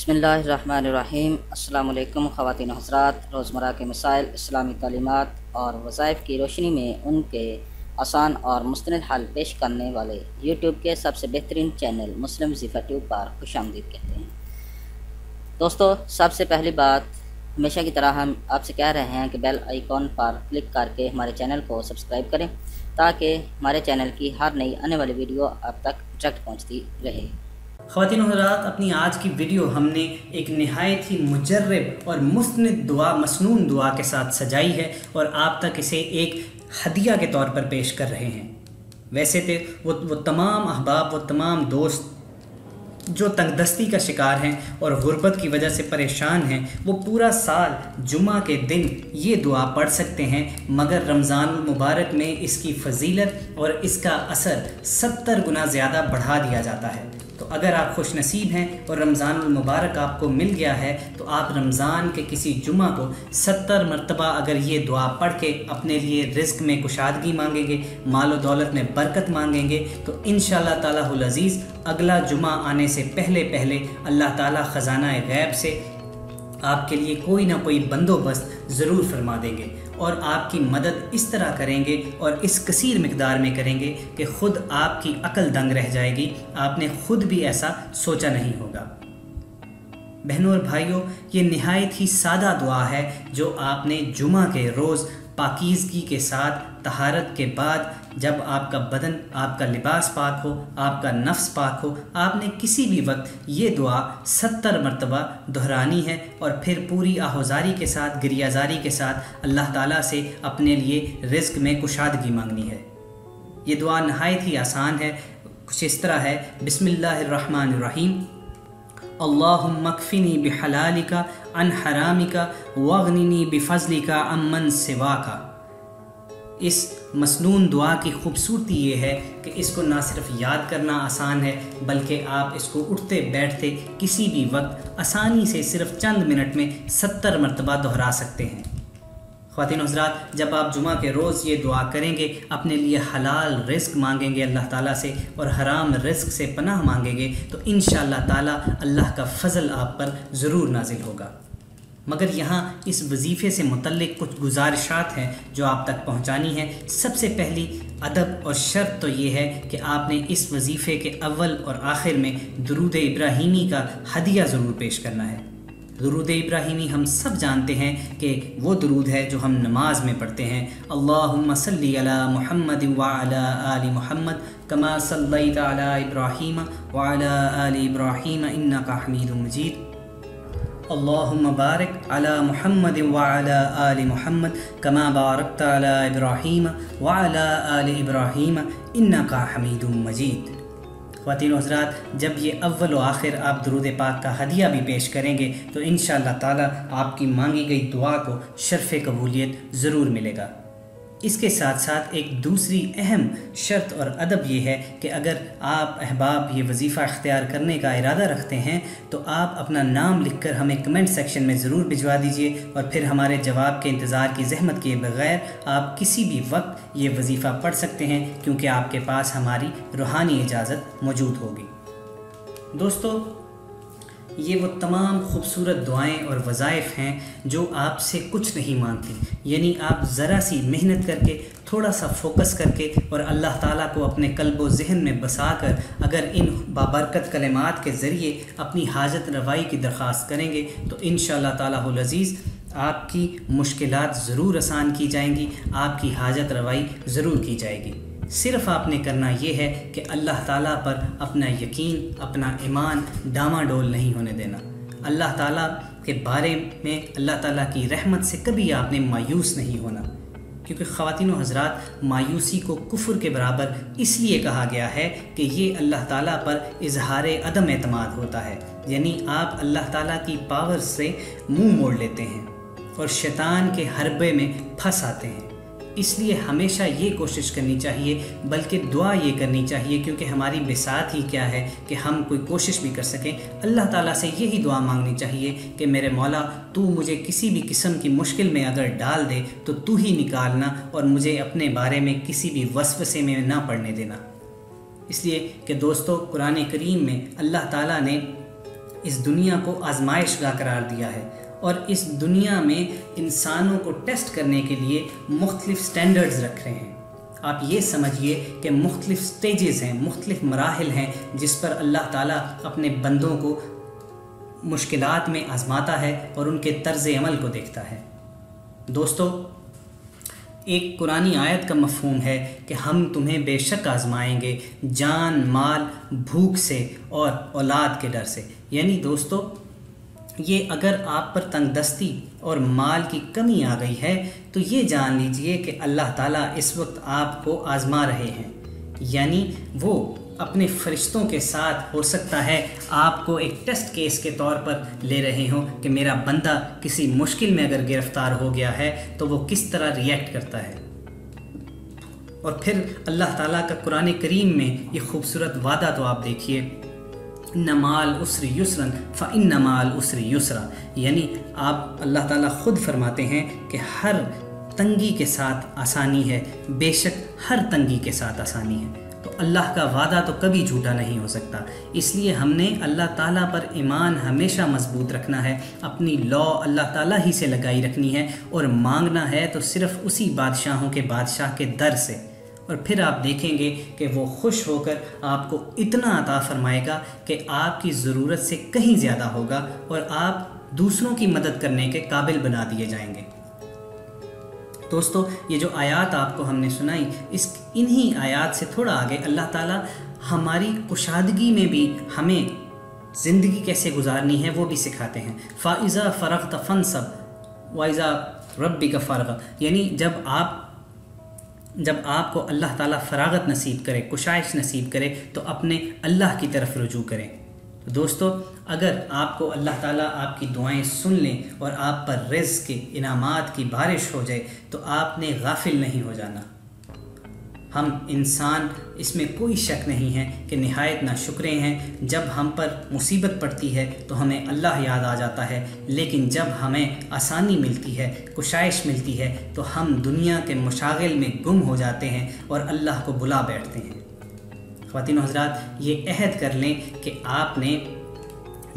बिस्मिल्लाहिर्रहमानिर्रहीम। अस्सलाम वालेकुम ख़वातीन हज़रात। रोज़मर्रा के मसाइल, इस्लामी तालीमात और वज़ाइफ की रोशनी में उनके आसान और मुस्तनद हल पेश करने वाले यूट्यूब के सबसे बेहतरीन चैनल मुस्लिम वज़ीफ़ा ट्यूब पर खुशामदीद कहते हैं। दोस्तों, सबसे पहली बात, हमेशा की तरह हम आपसे कह रहे हैं कि बेल आइकॉन पर क्लिक करके हमारे चैनल को सब्सक्राइब करें ताकि हमारे चैनल की हर नई आने वाली वीडियो आप तक डायरेक्ट पहुँचती रहे। ख़वातीन हज़रात, अपनी आज की वीडियो हमने एक नहायत ही मुजर्रब और मुस्तनद दुआ, मसनून दुआ के साथ सजाई है और आप तक इसे एक हदिया के तौर पर पेश कर रहे हैं। वैसे तो वो तमाम अहबाब, वो तमाम दोस्त जो तंगदस्ती का शिकार हैं और गुर्बत की वजह से परेशान हैं, वो पूरा साल जुमा के दिन ये दुआ पढ़ सकते हैं, मगर रमज़ानुल मुबारक में इसकी फ़जीलत और इसका असर 70 गुना ज़्यादा बढ़ा दिया जाता है। तो अगर आप खुश नसीब हैं और रमज़ानुल मुबारक आपको मिल गया है तो आप रमज़ान के किसी जुमा को 70 मरतबा अगर ये दुआ पढ़ के अपने लिए रिज़्क़ में कुशादगी मांगेंगे, माल और दौलत में बरकत मांगेंगे, तो इंशाअल्लाह तालाहुल अज़ीज़ अगला जुमा आने से पहले पहले अल्लाह ताला ख़ज़ाना गैब से आपके लिए कोई ना कोई बंदोबस्त ज़रूर फरमा देंगे और आपकी मदद इस तरह करेंगे और इस कसीर मिक़दार में करेंगे कि ख़ुद आपकी अक्ल दंग रह जाएगी, आपने ख़ुद भी ऐसा सोचा नहीं होगा। बहनों और भाइयों, ये नहायत ही सादा दुआ है जो आपने जुमा के रोज़ पाकीज़गी के साथ, तहारत के बाद, जब आपका बदन, आपका लिबास पाक हो, आपका नफ्स पाक हो, आपने किसी भी वक्त ये दुआ 70 मरतबा दोहरानी है और फिर पूरी आहोजारी के साथ, गिरियाजारी के साथ अल्लाह ताला से अपने लिए रिज़्क़ में कुशादगी मांगनी है। ये दुआ नहायत ही आसान है, कुछ इस तरह है। बिस्मिल्लाहिर्रहमानिर्रहीम। अल्लाहुम्मा कफ़िनी बिहलालिका अन हरामिका वग़्निनी बिफ़ज़लिका अम्मन सिवाका। इस मसनून दुआ की खूबसूरती ये है कि इसको ना सिर्फ याद करना आसान है, बल्कि आप इसको उठते बैठते किसी भी वक्त आसानी से सिर्फ चंद मिनट में 70 मरतबा दोहरा सकते हैं। ख़वातीन हज़रात, जब आप जुमा के रोज़ ये दुआ करेंगे, अपने लिए हलाल रिज़्क़ मांगेंगे अल्लाह ताला से और हराम रिज़्क़ से पनाह मांगेंगे, तो इंशाअल्लाह ताला अल्लाह का फ़ज़ल आप पर ज़रूर नाजिल होगा। मगर यहाँ इस वजीफ़े से मुतल्लिक़ कुछ गुजारिशात हैं जो आप तक पहुँचानी है। सबसे पहली अदब और शर्त तो ये है कि आपने इस वजीफ़े के अव्वल और आखिर में दुरूद इब्राहीमी का हदिया ज़रूर पेश करना है। दुरूद इब्राहीमी हम सब जानते हैं कि वो दुरूद है जो हम नमाज में पढ़ते हैं। अल्लाहुम्मा सल्ली अला मुहम्मद व अला आलि मुहम्मद कमा सल्लैता अला इब्राहीम व अला आलि इब्राहीम इन्नका हमीदुम मजीद। अल्लाहुम्मा बारिक अला मुहम्मद व अला आलि मुहम्मद कमा बारकता अला इब्राहीम व अला आलि इब्राहीम इन्नका हमीदुम मजीद। ख़वातीन हज़रात, जब ये अव्वल व आखिर आप दुरूद पाक का हदिया भी पेश करेंगे तो इंशाअल्लाह ताला आपकी मांगी गई दुआ को शर्फ़ कबूलियत ज़रूर मिलेगा। इसके साथ साथ एक दूसरी अहम शर्त और अदब ये है कि अगर आप अहबाब ये वजीफ़ा इख्तियार करने का इरादा रखते हैं तो आप अपना नाम लिखकर हमें कमेंट सेक्शन में ज़रूर भिजवा दीजिए और फिर हमारे जवाब के इंतज़ार की ज़हमत किए बगैर आप किसी भी वक्त ये वजीफ़ा पढ़ सकते हैं, क्योंकि आपके पास हमारी रूहानी इजाज़त मौजूद होगी। दोस्तों, ये वो तमाम खूबसूरत दुआएं और वज़ाइफ़ हैं जो आपसे कुछ नहीं मांगती, यानी आप ज़रा सी मेहनत करके, थोड़ा सा फोकस करके और अल्लाह ताला को अपने कल्ब व ज़हन में बसा कर अगर इन बाबरकत कलिमात के ज़रिए अपनी हाजत रवाई की दरख्वास्त करेंगे तो इंशाअल्लाह तालाहुल अज़ीज़ आपकी मुश्किलात ज़रूर आसान की जाएंगी, आपकी हाजत रवाई ज़रूर की जाएगी। सिर्फ़ आपने करना ये है कि अल्लाह ताला पर अपना यकीन, अपना ईमान डामाडोल नहीं होने देना। अल्लाह ताला के बारे में, अल्लाह ताला की रहमत से कभी आपने मायूस नहीं होना, क्योंकि ख़वातीन हज़रात, मायूसी को कुफ्र के बराबर इसलिए कहा गया है कि ये अल्लाह ताला पर इजहार अदम एतमाद होता है, यानी आप अल्लाह ताला की पावर से मुँह मोड़ लेते हैं और शैतान के हरबे में फंस आते हैं। इसलिए हमेशा ये कोशिश करनी चाहिए, बल्कि दुआ ये करनी चाहिए, क्योंकि हमारी बिसात ही क्या है कि हम कोई कोशिश भी कर सकें। अल्लाह ताला से यही दुआ मांगनी चाहिए कि मेरे मौला, तू मुझे किसी भी किस्म की मुश्किल में अगर डाल दे तो तू ही निकालना और मुझे अपने बारे में किसी भी वसवसे में ना पड़ने देना। इसलिए कि दोस्तों, कुरान करीम में अल्लाह ताला ने इस दुनिया को आजमाइश गाह करार दिया है और इस दुनिया में इंसानों को टेस्ट करने के लिए मुख्तलिफ स्टैंडर्ड्स रख रहे हैं। आप ये समझिए कि मुख्तलिफ स्टेजेस हैं, मुख्तलिफ मराहिल हैं जिस पर अल्लाह ताला अपने बंदों को मुश्किलात में आजमाता है और उनके तर्ज़ अमल को देखता है। दोस्तों, एक कुरानी आयत का मफ़हूम है कि हम तुम्हें बेशक आजमाएंगे जान, माल, भूख से और औलाद के डर से। यानी दोस्तों, ये अगर आप पर तंगदस्ती और माल की कमी आ गई है तो ये जान लीजिए कि अल्लाह ताला इस वक्त आपको आजमा रहे हैं। यानी वो अपने फरिश्तों के साथ हो सकता है आपको एक टेस्ट केस के तौर पर ले रहे हों कि मेरा बंदा किसी मुश्किल में अगर गिरफ़्तार हो गया है तो वो किस तरह रिएक्ट करता है। और फिर अल्लाह ताला का कुरान करीम में ये खूबसूरत वादा तो आप देखिए, नमाल उसरी युसरन फ़इन्न माल उसरी युसरा। यानी आप अल्लाह ताला ख़ुद फरमाते हैं कि हर तंगी के साथ आसानी है, बेशक हर तंगी के साथ आसानी है। तो अल्लाह का वादा तो कभी झूठा नहीं हो सकता। इसलिए हमने अल्लाह ताला पर ईमान हमेशा मजबूत रखना है, अपनी लौ अल्लाह ताला ही से लगाई रखनी है और मांगना है तो सिर्फ़ उसी बादशाहों के बादशाह के दर से। और फिर आप देखेंगे कि वो खुश होकर आपको इतना अता फरमाएगा कि आपकी ज़रूरत से कहीं ज़्यादा होगा और आप दूसरों की मदद करने के काबिल बना दिए जाएंगे। दोस्तों, ये जो आयात आपको हमने सुनाई, इन्हीं आयात से थोड़ा आगे अल्लाह ताला हमारी कुशादगी में भी हमें ज़िंदगी कैसे गुजारनी है वो भी सिखाते हैं। फ़ाइज़ा फ़रग़्त फ़ंसब वाइज़ा रब्बिका फ़रग़। यानी जब आपको अल्लाह ताला फ़रागत नसीब करे, कुशाइश नसीब करे तो अपने अल्लाह की तरफ रुजू करें। तो दोस्तों, अगर आपको अल्लाह ताला आपकी दुआएं सुन लें और आप पर रिज़्क़ के इनामात की बारिश हो जाए तो आपने गाफिल नहीं हो जाना। हम इंसान, इसमें कोई शक नहीं है कि निहायत नाशुक्रे हैं। जब हम पर मुसीबत पड़ती है तो हमें अल्लाह याद आ जाता है, लेकिन जब हमें आसानी मिलती है, कुशाइश मिलती है तो हम दुनिया के मशागिल में गुम हो जाते हैं और अल्लाह को बुला बैठते हैं। ख़वातीन व हज़रात, ये अहद कर लें कि आपने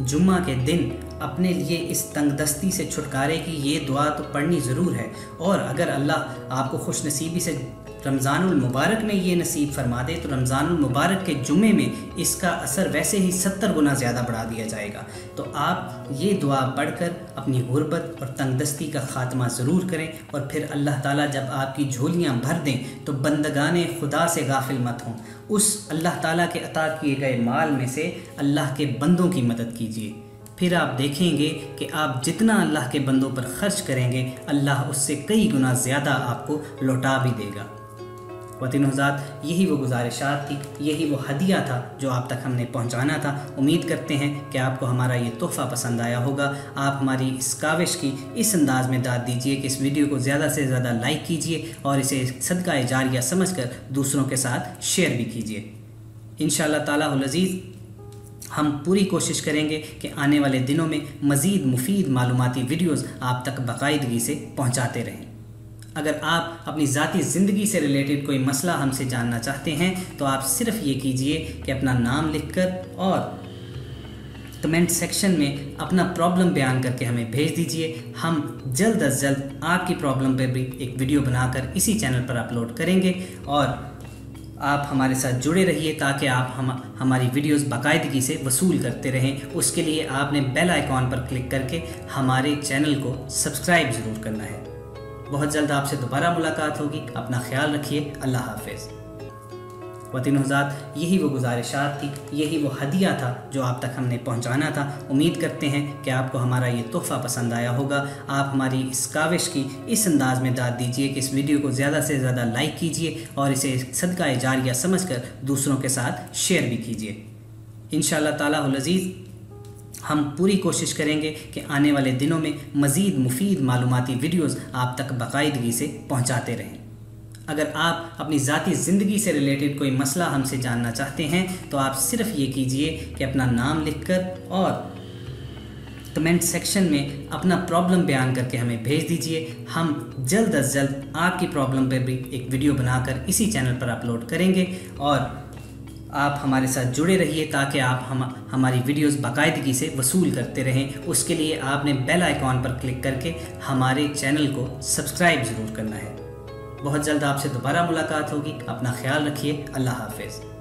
जुम्मा के दिन अपने लिए इस तंगदस्ती से छुटकारे की ये दुआ तो पढ़नी ज़रूर है। और अगर अल्लाह आपको खुश नसीबी से रमज़ानुल मुबारक में ये नसीब फरमा दे तो रमज़ानुल मुबारक के जुमे में इसका असर वैसे ही 70 गुना ज़्यादा बढ़ा दिया जाएगा। तो आप ये दुआ पढ़कर अपनी गुर्बत और तंगदस्ती का ख़ात्मा ज़रूर करें और फिर अल्लाह ताला जब आपकी झोलियाँ भर दें तो बंदगाने खुदा से गाफिल मत हों। उस अल्लाह ताला के अता किए गए माल में से अल्लाह के बंदों की मदद कीजिए। फिर आप देखेंगे कि आप जितना अल्लाह के बंदों पर खर्च करेंगे अल्लाह उससे कई गुना ज़्यादा आपको लौटा भी देगा। ख़वातीन हज़रात, यही वो गुजारिशात थी, यही वो हदिया था जो आप तक हमने पहुंचाना था। उम्मीद करते हैं कि आपको हमारा ये तोहफ़ा पसंद आया होगा। आप हमारी इस काविश की इस अंदाज़ में दाद दीजिए कि इस वीडियो को ज़्यादा से ज़्यादा लाइक कीजिए और इसे सदका जारिया समझकर दूसरों के साथ शेयर भी कीजिए। इंशाअल्लाह ताला हुल अज़ीज़ हम पूरी कोशिश करेंगे कि आने वाले दिनों में मज़ीद मुफीद मालूमाती वीडियोज़ आप तक बाकायदगी से पहुँचाते रहें। अगर आप अपनी ज़ाती ज़िंदगी से रिलेटेड कोई मसला हमसे जानना चाहते हैं तो आप सिर्फ़ ये कीजिए कि अपना नाम लिखकर और कमेंट सेक्शन में अपना प्रॉब्लम बयान करके हमें भेज दीजिए। हम जल्द अज जल्द आपकी प्रॉब्लम पर भी एक वीडियो बनाकर इसी चैनल पर अपलोड करेंगे और आप हमारे साथ जुड़े रहिए ताकि आप हमारी वीडियोस बाकायदगी से वसूल करते रहें। उसके लिए आपने बेल आइकॉन पर क्लिक करके हमारे चैनल को सब्सक्राइब ज़रूर करना है। बहुत जल्द आपसे दोबारा मुलाकात होगी। अपना ख्याल रखिए। अल्लाह हाफ़िज़। ख़वातीन हज़रात, यही वो गुजारिशात थी, यही वो हदिया था जो आप तक हमने पहुंचाना था। उम्मीद करते हैं कि आपको हमारा ये तोहफ़ा पसंद आया होगा। आप हमारी इस काविश की इस अंदाज़ में दाद दीजिए कि इस वीडियो को ज़्यादा से ज़्यादा लाइक कीजिए और इसे सदका जारिया समझकर दूसरों के साथ शेयर भी कीजिए। इंशाअल्लाह ताला हुल अज़ीज़ हम पूरी कोशिश करेंगे कि आने वाले दिनों में मज़ीद मुफीद मालूमाती वीडियोज़ आप तक बाकायदगी से पहुँचाते रहें। अगर आप अपनी ज़ाती ज़िंदगी से रिलेटेड कोई मसला हमसे जानना चाहते हैं तो आप सिर्फ़ ये कीजिए कि अपना नाम लिखकर और कमेंट सेक्शन में अपना प्रॉब्लम बयान करके हमें भेज दीजिए। हम जल्द अज जल्द आपकी प्रॉब्लम पर भी एक वीडियो बनाकर इसी चैनल पर अपलोड करेंगे और आप हमारे साथ जुड़े रहिए ताकि आप हमारी वीडियोस बाकायदगी से वसूल करते रहें। उसके लिए आपने बेल आइकॉन पर क्लिक करके हमारे चैनल को सब्सक्राइब ज़रूर करना है। बहुत जल्द आपसे दोबारा मुलाकात होगी। अपना ख्याल रखिए। अल्लाह हाफ़िज़।